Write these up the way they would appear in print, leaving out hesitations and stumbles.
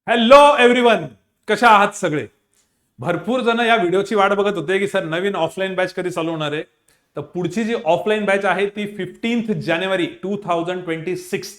Hello everyone, कशा आहात सगळे? भरपूर जण या व्हिडिओची वाट बघत होते की सर नवीन ऑफलाईन बॅच कधी चालू होणार आहे. तर पुढची जी ऑफलाईन बॅच आहे ती 15 जानेवारी 2026,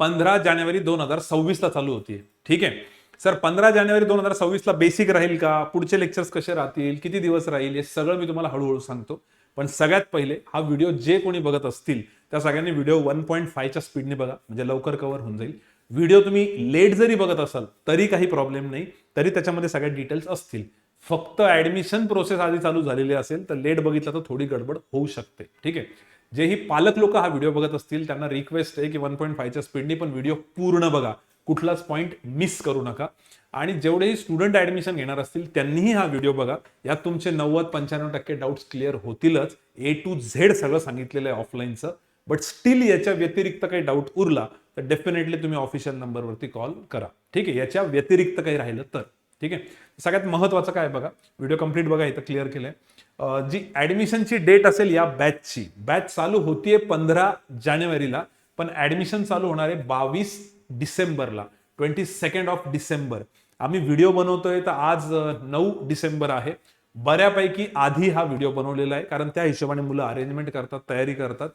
15 जानेवारी 2026 ला चालू होती. ठीक आहे सर, 15 जानेवारी 2026 ला बेसिक राहील का, पुढचे लेक्चर्स कसे राहतील, किती दिवस राहील, हे सगळं मी तुम्हाला हळूहळू सांगतो. पण सगळ्यात पहिले हा व्हिडिओ जे कोणी बघत असतील त्या सगळ्यांनी व्हिडिओ 1.5च्या स्पीडने बघा, म्हणजे लवकर कव्हर होऊन जाईल. व्हिडिओ तुम्ही लेट जरी बघत असाल तरी काही प्रॉब्लेम नाही, तरी त्याच्यामध्ये सगळ्या डिटेल्स असतील. फक्त ऍडमिशन प्रोसेस आधी चालू झालेली असेल तर लेट बघितलं तर थोडी गडबड होऊ शकते. ठीक आहे, जेही पालक लोक हा व्हिडिओ बघत असतील त्यांना रिक्वेस्ट आहे की 1.5च्या स्पीडनी पण व्हिडिओ पूर्ण बघा, कुठलाच पॉईंट मिस करू नका. आणि जेवढेही स्टुडंट ऍडमिशन घेणार असतील त्यांनीही हा व्हिडिओ बघा. यात तुमचे 90-95% डाऊट्स क्लिअर होतीलच. A to Z सगळं सांगितलेलं आहे ऑफलाईनचं. बट स्टील याच्या व्यतिरिक्त काही डाऊट उरला तर डेफिनेटली तुम्ही ऑफिशियल नंबरवरती कॉल करा. ठीक आहे, याच्या व्यतिरिक्त काही राहिलं तर. ठीक आहे, सगळ्यात महत्वाचं काय बघा, व्हिडिओ कंप्लीट बघा, इथं क्लिअर केलंय. जी ऍडमिशनची डेट असेल या बॅचची, बॅच चालू होतीये 15 जानेवारीला, पण ऍडमिशन चालू होणार आहे 22 डिसेंबरला, 22 डिसेंबर. आम्ही व्हिडिओ बनवतोय तर आज 9 डिसेंबर आहे. बऱ्यापैकी आधी हा व्हिडिओ बनवलेला आहे, कारण त्या हिशोबाने मुलं अरेंजमेंट करतात, तयारी करतात,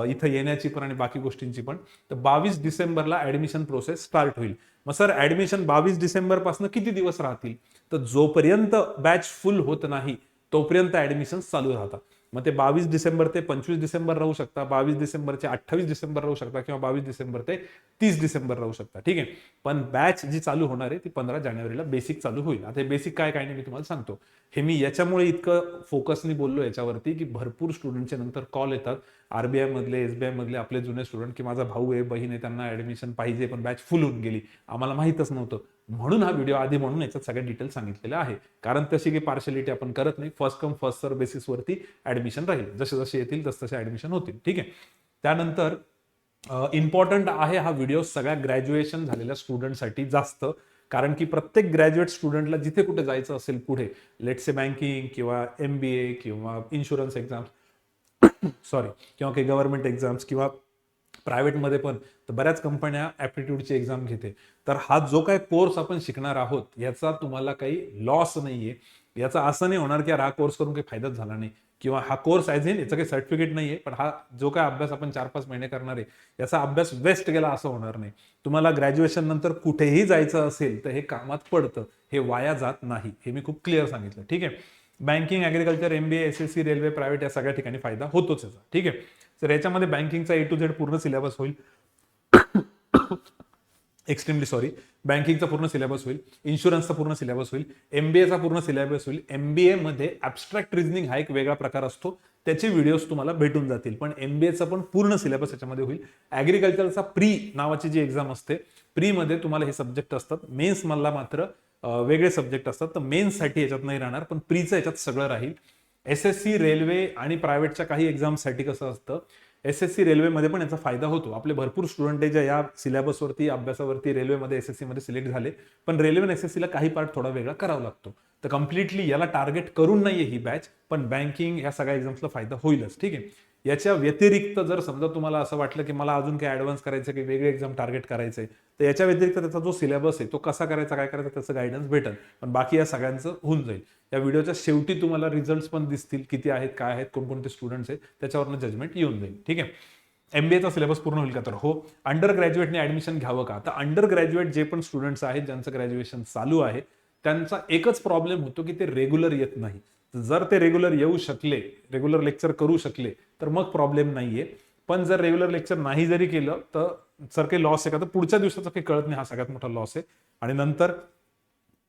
इथं येण्याची पण आणि बाकी गोष्टींची पण. तर 22 डिसेंबरला ऍडमिशन प्रोसेस स्टार्ट होईल. मग सर ऍडमिशन 22 डिसेंबर पासून किती दिवस राहतील? तर जोपर्यंत बॅच फुल होत नाही तोपर्यंत ऍडमिशन चालू राहतात. मग ते 22 डिसेंबर ते 25 डिसेंबर राहू शकता, 22 डिसेंबर ते 28 डिसेंबर राहू शकता, किंवा 22 डिसेंबर ते 30 डिसेंबर राहू शकता. ठीक आहे, पण बॅच जी चालू होणार आहे ती 15 जानेवारीला बेसिक चालू होईल. आता हे बेसिक काय काय नाही मी तुम्हाला सांगतो. हे मी याच्यामुळे इतकं फोकसनी बोललो याच्यावरती की भरपूर स्टुडंटचे नंतर कॉल येतात, आरबीआय मधले, एसबीआय मधले आपले जुने स्टुडंट, की माझा भाऊ आहे, बहीण आहे, त्यांना ऍडमिशन पाहिजे पण बॅच फुल होऊन गेली, आम्हाला माहितच नव्हतं. म्हणून हा व्हिडिओ आधी म्हणून याच्यात सगळ्या डिटेल सांगितलेल्या आहे. कारण तशी काही पार्शलिटी आपण करत नाही, first come first serve बेसिसवरती admission राहील, जसे जसे येतील तसे तसे ऍडमिशन होतील. ठीक आहे, त्यानंतर इम्पॉर्टंट आहे हा व्हिडिओ सगळ्या ग्रॅज्युएशन झालेल्या स्टुडंटसाठी जास्त. कारण की प्रत्येक ग्रॅज्युएट स्टुडंटला जिथे कुठे जायचं असेल पुढे, लेट्स से बँकिंग किंवा MBA किंवा इन्शुरन्स एक्झाम्स, सॉरी, किंवा काही गव्हर्नमेंट एक्झाम्स किंवा प्रायव्हेटमध्ये पण, तर बऱ्याच कंपन्या ॲप्टिट्यूडची एक्झाम घेते. तर हा जो काही कोर्स आपण शिकणार आहोत याचा तुम्हाला काही लॉस नाहीये. याचा असं नाही होणार की यार हा कोर्स करून काही फायदाच झाला नाही, किंवा हा कोर्स ॲज इन याचं काही सर्टिफिकेट नाहीये, पण हा जो काय अभ्यास आपण 4-5 महिने करणार आहे याचा अभ्यास वेस्ट गेला असं होणार नाही. तुम्हाला ग्रॅज्युएशन नंतर कुठेही जायचं असेल तर हे कामात पडतं, हे वाया जात नाही, हे मी खूप क्लिअर सांगितलं. ठीक आहे, banking, agriculture, MBA, SSC, railway, private या सगळ्या ठिकाणी फायदा होतोच याचा. ठीक आहे, तर याच्यामध्ये बँकिंगचा A to Z पूर्ण सिलेबस होईल. एक्स्ट्रीमली सॉरी, बँकिंगचा पूर्ण सिलेबस होईल, इन्शुरन्सचा पूर्ण सिलेबस होईल, MBAचा पूर्ण सिलेबस होईल. MBA मध्ये ॲब्स्ट्रॅक्ट रिझनिंग हा एक वेगळा प्रकार असतो, त्याचे व्हिडिओज तुम्हाला भेटून जातील, पण MBAचा पण पूर्ण सिलेबस याच्यामध्ये होईल. ॲग्रिकल्चरचा प्री नावाची जी एक्झाम असते, प्रीमध्ये तुम्हाला हे सब्जेक्ट असतात. मेन्स मला मात्र वेगळे सब्जेक्ट असतात, तर मेन्ससाठी याच्यात नाही राहणार, पण प्रीचं याच्यात सगळं राहील. SSC, रेल्वे आणि प्रायव्हेटच्या काही एक्झामसाठी कसं असतं, SSC रेल्वेमध्ये पण याचा फायदा होतो. आपले भरपूर स्टुडंट आहे जे या सिलेबसवरती, अभ्यासावरती रेल्वेमध्ये, SSC मध्ये सिलेक्ट झाले, पण रेल्वे आणि SSC ला काही पार्ट थोडा वेगळा करावा लागतो. तर कम्प्लिटली याला टार्गेट करून नाहीये ही बॅच, पण बँकिंग या सगळ्या एक्झाम्सला फायदा होईलच. ठीक आहे, याच्या व्यतिरिक्त जर समजा तुम्हाला असं वाटलं की मला अजून काही ऍडव्हान्स करायचं, की वेगळे एक्झाम टार्गेट करायचंय, तर याच्या व्यतिरिक्त त्याचा जो सिलेबस आहे तो कसा करायचा, काय करायचं, त्याचं गायडन्स भेटेल. पण बाकी या सगळ्यांचं होऊन जाईल. या व्हिडिओच्या शेवटी तुम्हाला रिझल्ट पण दिसतील, किती आहेत, काय आहेत, कोणकोणते स्टुडंट्स आहेत, त्याच्यावरनं जजमेंट येऊन जाईल. ठीक आहे, MBAचा सिलेबस पूर्ण होईल का? तर हो. अंडर ग्रॅज्युएटने ऍडमिशन घ्यावं का? तर अंडर ग्रॅज्युएट जे पण स्टुडंट्स आहेत ज्यांचं ग्रॅज्युएशन चालू आहे त्यांचा एकच प्रॉब्लेम होतो की ते रेग्युलर येत नाही. जर ते रेग्युलर येऊ शकले, रेग्युलर लेक्चर करू शकले तर मग प्रॉब्लेम नाहीये. पण जर रेग्युलर लेक्चर नाही जरी केलं तर सर काही लॉस आहे का? तर पुढच्या दिवसाचं काही कळत नाही, हा सगळ्यात मोठा लॉस आहे. आणि नंतर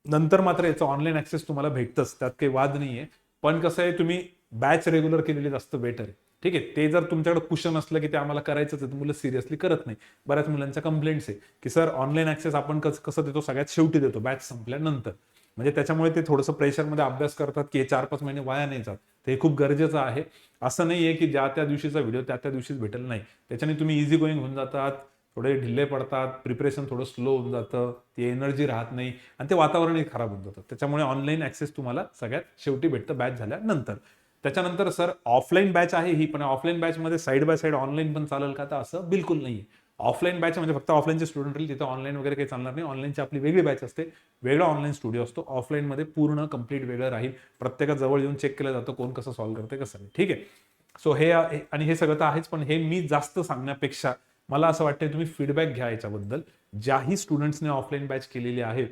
नंतर मात्र याचं ऑनलाईन ऍक्सेस तुम्हाला भेटतंच, त्यात काही वाद नाहीये. पण कसं आहे, तुम्ही बॅच रेग्युलर केलेली जास्त बेटर आहे. ठीक आहे, ते जर तुमच्याकडे कुशन असलं की ते आम्हाला करायचंच आहे, मुलं सिरियसली करत नाही. बऱ्याच मुलांच्या कंप्लेंट्स आहे की सर ऑनलाईन ऍक्सेस आपण कसं देतो, सगळ्यात शेवटी देतो बॅच संपल्यानंतर. म्हणजे त्याच्यामुळे ते थोडंसं प्रेशरमध्ये अभ्यास करतात की हे 4-5 महिने वाया नाही जात. ते खूप गरजेचं आहे. असं नाही आहे की ज्या त्या दिवशीचा व्हिडिओ त्या त्या दिवशीच भेटेल, नाही. त्याच्याने तुम्ही इझी गोईंग होऊन जातात, थोडे ढिल्ले पडतात, प्रिपरेशन थोडं स्लो होऊन जातं, ती एनर्जी राहत नाही आणि ते वातावरणही खराब होऊन जातं. त्याच्यामुळे ऑनलाईन ऍक्सेस तुम्हाला सगळ्यात शेवटी भेटतं बॅच झाल्यानंतर. त्याच्यानंतर सर ऑफलाईन बॅच आहे ही, पण ऑफलाईन बॅचमध्ये साईड बाय साईड ऑनलाईन पण चालेल का? तर असं बिलकुल नाहीये. ऑफलाईन बॅच म्हणजे फक्त ऑफलाईनचे स्टुडंट राहील, तिथं ऑनलाईन वगैरे काही चालणार नाही. ऑनलाईनची आपली वेगळी बॅच असते, वेगळा ऑनलाईन स्टुडिओ असतो. ऑफलाईनमध्ये पूर्ण कंप्लीट वेगळं राहील. प्रत्येका जवळ येऊन चेक केलं जातं कोण कसं सॉल्व्ह करते कसं नाही. ठीक आहे. सो हे आणि हे सगळं तर आहेच, पण हे मी जास्त सांगण्यापेक्षा मला असं वाटतं तुम्ही फीडबॅक घ्या याच्याबद्दल. ज्याही स्टुडंट्सने ऑफलाईन बॅच केलेली आहे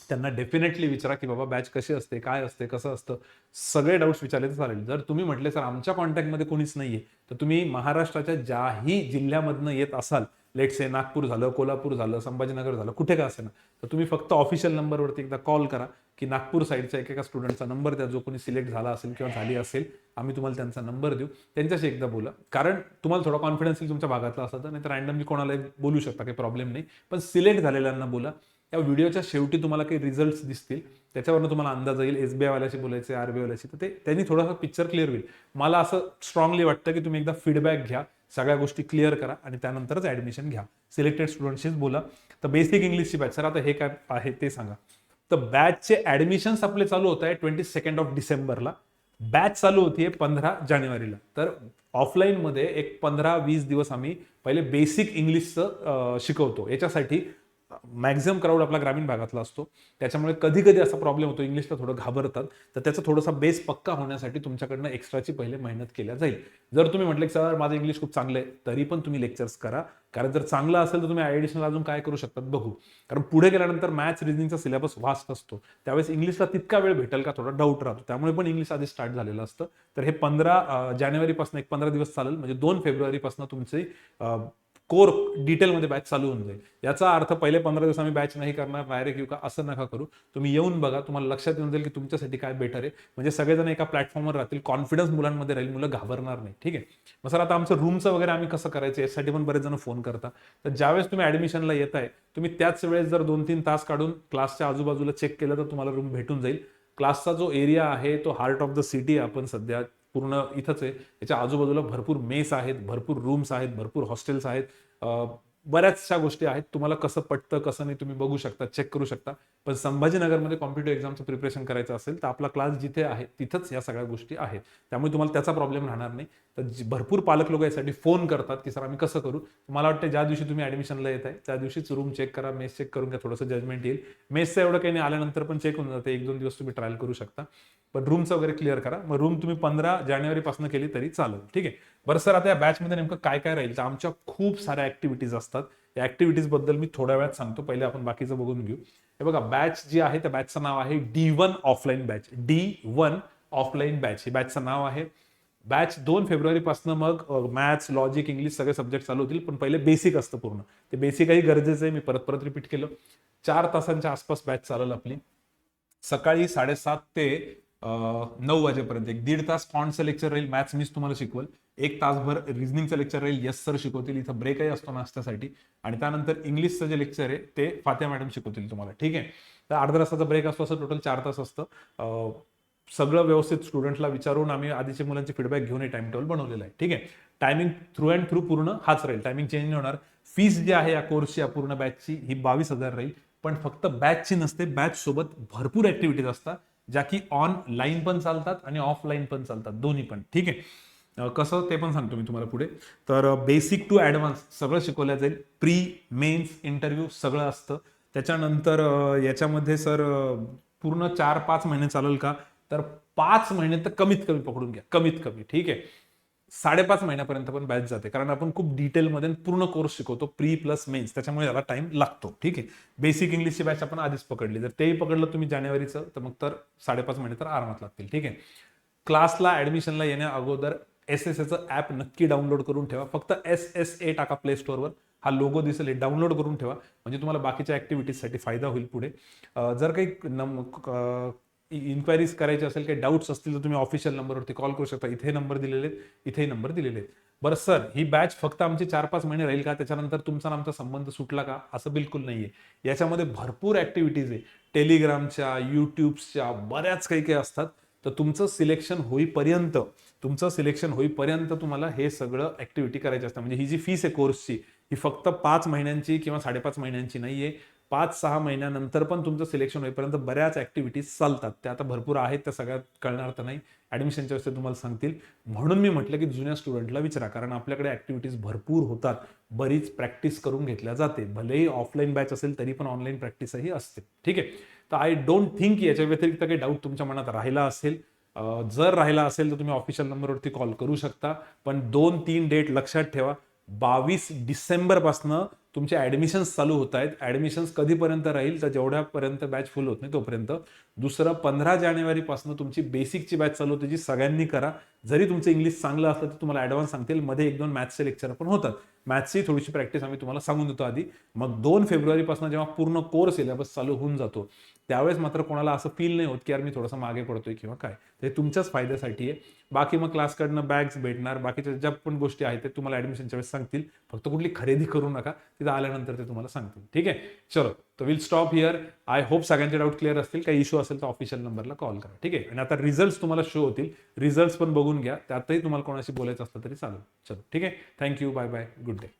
त्यांना डेफिनेटली विचारा की बाबा बॅच कशी असते, काय असते, कसं असतं. सगळे डाऊट्स विचारले तर चालेल. जर तुम्ही म्हटले सर आमच्या कॉन्टॅक्टमध्ये कोणीच नाहीये, तर तुम्ही महाराष्ट्राच्या ज्याही जिल्ह्यामधनं येत असाल, लेट्स से नागपूर झालं, कोल्हापूर झालं, संभाजीनगर झालं, कुठे का असेल ना, तर तुम्ही फक्त ऑफिशियल नंबरवरती एकदा कॉल करा की नागपूर साईडच्या एका स्टुडंटचा नंबर द्या, जो कोणी सिलेक्ट झाला असेल किंवा झाली असेल, आम्ही तुम्हाला त्यांचा नंबर देऊ, त्यांच्याशी एकदा बोला. कारण तुम्हाला थोडा कॉन्फिडन्स येईल तुमच्या भागातला असं, तर नाही तर रँडमली कोणाला बोलू शकता, काही प्रॉब्लेम नाही. पण सिलेक्ट झालेल्यांना बोला. या व्हिडिओच्या शेवटी तुम्हाला काही रिझल्ट्स दिसतील, त्याच्यावरनं तुम्हाला अंदाज येईल एसबीआय वाल्याशी बोलायचे, आरबीआय वाल्याशी, तर ते त्यांनी थोडासा पिक्चर क्लिअर होईल. मला असं स्ट्रॉंगली वाटतं की तुम्ही एकदा फीडबॅक घ्या, सगळ्या गोष्टी क्लिअर करा आणि त्यानंतरच ऍडमिशन घ्या. सिलेक्टेड स्टुडंटशीच बोला. तर बेसिक इंग्लिशची बॅच, सर आता हे काय आहे ते सांगा. तर बॅचचे ऍडमिशन्स आपले चालू होत आहे 22 डिसेंबरला. बॅच चालू होतीये 15 जानेवारीला. तर ऑफलाईनमध्ये एक 15-20 दिवस आम्ही पहिले बेसिक इंग्लिशचं शिकवतो. याच्यासाठी मॅक्झिमम क्राऊड आपला ग्रामीण भागातला असतो, त्याच्यामुळे कधी कधी असा प्रॉब्लेम होतो, इंग्लिशला थोडं घाबरतात. तर त्याचा थोडासा बेस पक्का होण्यासाठी तुमच्याकडनं एक्स्ट्राची पहिले मेहनत केल्या जाईल. जर तुम्ही म्हटलं की सर माझं इंग्लिश खूप चांगलं आहे, तरी पण तुम्ही लेक्चर्स करा. कारण जर चांगलं असेल तर तुम्ही ऍडिशनल अजून काय करू शकतात बघू. कारण पुढे गेल्यानंतर मॅथ्स रिजनिंगचा सिलेबस वास्ट असतो, त्यावेळेस इंग्लिशला तितका वेळ भेटेल का थोडा डाऊट राहतो. त्यामुळे पण इंग्लिश आधी स्टार्ट झालेलं असतं. तर हे 15 जानेवारीपासून एक 15 दिवस चालेल, म्हणजे 2 फेब्रुवारीपासून तुमची कोर डिटेलमध्ये बॅच चालू होऊन जाईल. याचा अर्थ पहिले 15 दिवस आम्ही बॅच नाही करणार, डायरेक्ट येऊ का, असं नका करू. तुम्ही येऊन बघा, तुम्हाला लक्षात येऊन जाईल की तुमच्यासाठी काय बेटर आहे. म्हणजे सगळेजण एका प्लॅटफॉर्मवर राहतील, कॉन्फिडन्स मुलांमध्ये राहील, मुलं घाबरणार नाही. ठीक आहे. मग सर आता आमचं रूमचं वगैरे आम्ही कसं करायचं यासाठी पण बरेच जण फोन करता. तर ज्यावेळेस तुम्ही ऍडमिशनला येत आहे, तुम्ही त्याच वेळेस जर 2-3 तास काढून क्लासच्या आजूबाजूला चेक केलं तर तुम्हाला रूम भेटून जाईल. क्लासचा जो एरिया आहे तो हार्ट ऑफ द सिटी आपण सध्या पूर्ण इथंच आहे. याच्या आजूबाजूला भरपूर मेस आहेत, भरपूर रूम्स आहेत, भरपूर हॉस्टेल्स आहेत, बऱ्याचशा गोष्टी आहेत. तुम्हाला कसं पटतं कसं नाही तुम्ही बघू शकता, चेक करू शकता. पण संभाजीनगरमध्ये कॉम्पिटिटिव्ह एक्झामचं प्रिपरेशन करायचं असेल तर आपला क्लास जिथे आहे तिथंच या सगळ्या गोष्टी आहेत. त्यामुळे तुम्हाला त्याचा प्रॉब्लेम राहणार नाही. तर भरपूर पालक लोक यासाठी फोन करतात की सर आम्ही कसं करू. मला वाटतं ज्या दिवशी तुम्ही ऍडमिशनला येत आहे त्या दिवशीच रूम चेक करा, मेस चेक करून घ्या, थोडंसं जजमेंट येईल. मेसचं एवढं काही नाही, आल्यानंतर पण चेक होऊन जाते, 1-2 दिवस तुम्ही ट्रायल करू शकता. पण रूमचं वगैरे क्लिअर करा. मग रूम तुम्ही 15 जानेवारीपासून केली तरी चालेल. ठीक आहे. बरं सर आता या बॅचमध्ये नेमकं काय काय राहील, तर आमच्या खूप साऱ्या ऍक्टिव्हिटीज असतात. या ऍक्टिव्हिटीज बद्दल मी थोड्या वेळात सांगतो, पहिले आपण बाकीचं बघून घेऊ. हे बघा, बॅच जी आहे त्या बॅचचं नाव आहे D1 offline batch. D1 offline batch हे बॅचचं नाव आहे. बॅच 2 फेब्रुवारीपासून मग मॅथ्स, लॉजिक, इंग्लिश सगळे सब्जेक्ट चालू होतील. पण पहिले बेसिक असतं पूर्ण, ते बेसिकही गरजेचं आहे. मी परत परत रिपीट केलं. 4 तासांच्या आसपास बॅच चालेल आपली. सकाळी 7:30 ते 9 वाजेपर्यंत एक 1.5 तास क्वांटचं लेक्चर राहील, मॅथ्स मीच तुम्हाला शिकवल. 1 तासभर रिझनिंगचं लेक्चर राहील, यस सर शिकवतील, इथं ब्रेकही असतो नाश्त्यासाठी. आणि त्यानंतर इंग्लिशचं जे लेक्चर आहे ते फात्या मॅडम शिकवतील तुम्हाला. ठीक आहे. तर अर्धा तासाचा ब्रेक असतो, असं टोटल 4 तास असतं. सगळं व्यवस्थित स्टुडंटला विचारून आम्ही आधीच्या मुलांची फीडबॅक घेऊन हे टाइम टेबल बनवलेलं आहे. ठीक आहे. टायमिंग थ्रू अँड थ्रू पूर्ण हाच राहील, टायमिंग चेंज नाही होणार. फीस जी आहे या कोर्सची, या पूर्ण बॅचची, ही 22,000 राहील. पण फक्त बॅचची नसते, बॅच सोबत भरपूर ऍक्टिव्हिटीज असतात ज्या की ऑनलाईन पण चालतात आणि ऑफलाईन पण चालतात, दोन्ही पण. ठीक आहे. कसं ते पण सांगतो मी तुम्हाला पुढे. तर बेसिक टू ऍडव्हान्स सगळं शिकवलं जाईल. प्री, मेन्स, इंटरव्ह्यू सगळं असतं. त्याच्यानंतर याच्यामध्ये सर पूर्ण 4-5 महिने चालेल का, तर 5 महिने तर कमीत कमी पकडून घ्या, कमीत कमी. ठीक आहे. 5.5 महिन्यापर्यंत पण बॅच जाते, कारण आपण खूप डिटेलमध्ये पूर्ण कोर्स शिकवतो, प्री प्लस मेन्स, त्याच्यामुळे याला टाइम लागतो. ठीक आहे. बेसिक इंग्लिशची बॅच आपण आधीच पकडली, जर तेही पकडलं तुम्ही जानेवारीचं, तर मग तर 5.5 महिने तर आरामात लागतील. ठीक आहे. क्लासला ऍडमिशनला येण्या अगोदर SSAचं ऍप नक्की डाउनलोड करून ठेवा. फक्त SSA टाका प्ले स्टोअरवर, हा लोगो दिसेल, डाउनलोड करून ठेवा, म्हणजे तुम्हाला बाकीच्या ऍक्टिव्हिटीजसाठी फायदा होईल पुढे. जर काही इन्क्वायरीज करायची असेल, काही डाऊट्स असतील तर तुम्ही ऑफिशियल नंबरवरती कॉल करू शकता. इथे नंबर दिलेले आहेत, इथेही नंबर दिलेले आहेत. बरं सर, ही बॅच फक्त आमची 4-5 महिने राहील का, त्याच्यानंतर तुमचा आणि आमचा संबंध सुटला का, असं बिलकुल नाहीये. याच्यामध्ये भरपूर ऍक्टिव्हिटीज आहे, टेलिग्रामच्या, युट्यूबच्या, बऱ्याच काही काही असतात. तर तुमचं सिलेक्शन होईपर्यंत तुम्हाला हे सगळं ऍक्टिव्हिटी करायची असतं. म्हणजे ही जी फीस आहे कोर्सची, ही फक्त 5 महिन्यांची किंवा 5.5 महिन्यांची नाहीये. 5-6 महिन्यानंतर पण तुमचं सिलेक्शन होईपर्यंत बऱ्याच ऍक्टिव्हिटीज चालतात. त्या आता भरपूर आहेत, त्या सगळ्यात कळणार तर नाही, ऍडमिशनच्या वेळेस ते तुम्हाला सांगतील. म्हणून मी म्हटलं की जुन्या स्टुडंटला विचारा, कारण आपल्याकडे ऍक्टिव्हिटीज भरपूर होतात, बरीच प्रॅक्टिस करून घेतल्या जाते. भलेही ऑफलाईन बॅच असेल तरी पण ऑनलाईन प्रॅक्टिसही असते. ठीक आहे, तर आय डोंट थिंक याच्या व्यतिरिक्त काही डाऊट तुमच्या मनात राहिला असेल. जर राहिला असेल तर तुम्ही ऑफिशियल नंबरवरती कॉल करू शकता. पण 2-3 डेट लक्षात ठेवा. 22 डिसेंबर पासनं तुमचे ऍडमिशन्स चालू होत आहेत. ऍडमिशन्स कधीपर्यंत राहील तर जेवढ्यापर्यंत बॅच फुल होत नाही तोपर्यंत. दुसरं 15 जानेवारी पासून तुमची बेसिकची बॅच चालू होते, जी सगळ्यांनी करा. जरी तुमचं इंग्लिश चांगलं असलं तर तुम्हाला ऍडव्हान्स सांगतील. मध्ये 1-2 मॅथ्सचे लेक्चर पण होतात. मॅथ्सची थोडीशी प्रॅक्टिस आम्ही तुम्हाला सांगून देतो आधी. मग 2 फेब्रुवारी पासून जेव्हा पूर्ण कोर्स सिलेबस चालू होऊन जातो त्यावेळेस मात्र कोणाला असं फील नाही होत की यार मी थोडंसं मागे पडतोय किंवा काय. ते तुमच्याच फायद्यासाठी आहे. बाकी मग क्लासकडनं बॅग्स भेटणार, बाकीच्या ज्या पण गोष्टी आहेत ते तुम्हाला ऍडमिशनच्या वेळेस सांगतील. फक्त कुठली खरेदी करू नका, तिथं आल्यानंतर ते तुम्हाला सांगतील. ठीक आहे, चलो तर will stop here. I hope सगळ्यांचे डाऊट क्लिअर असतील. काही इश्यू असेल तर ऑफिशियल नंबरला कॉल करा. ठीक आहे, आणि आता रिझल्ट तुम्हाला शो होतील, रिझल्ट पण बघून घ्या. त्यातही तुम्हाला कोणाशी बोलायचं असलं तरी चालेल. चलो ठीक आहे, thank you, bye bye, good day.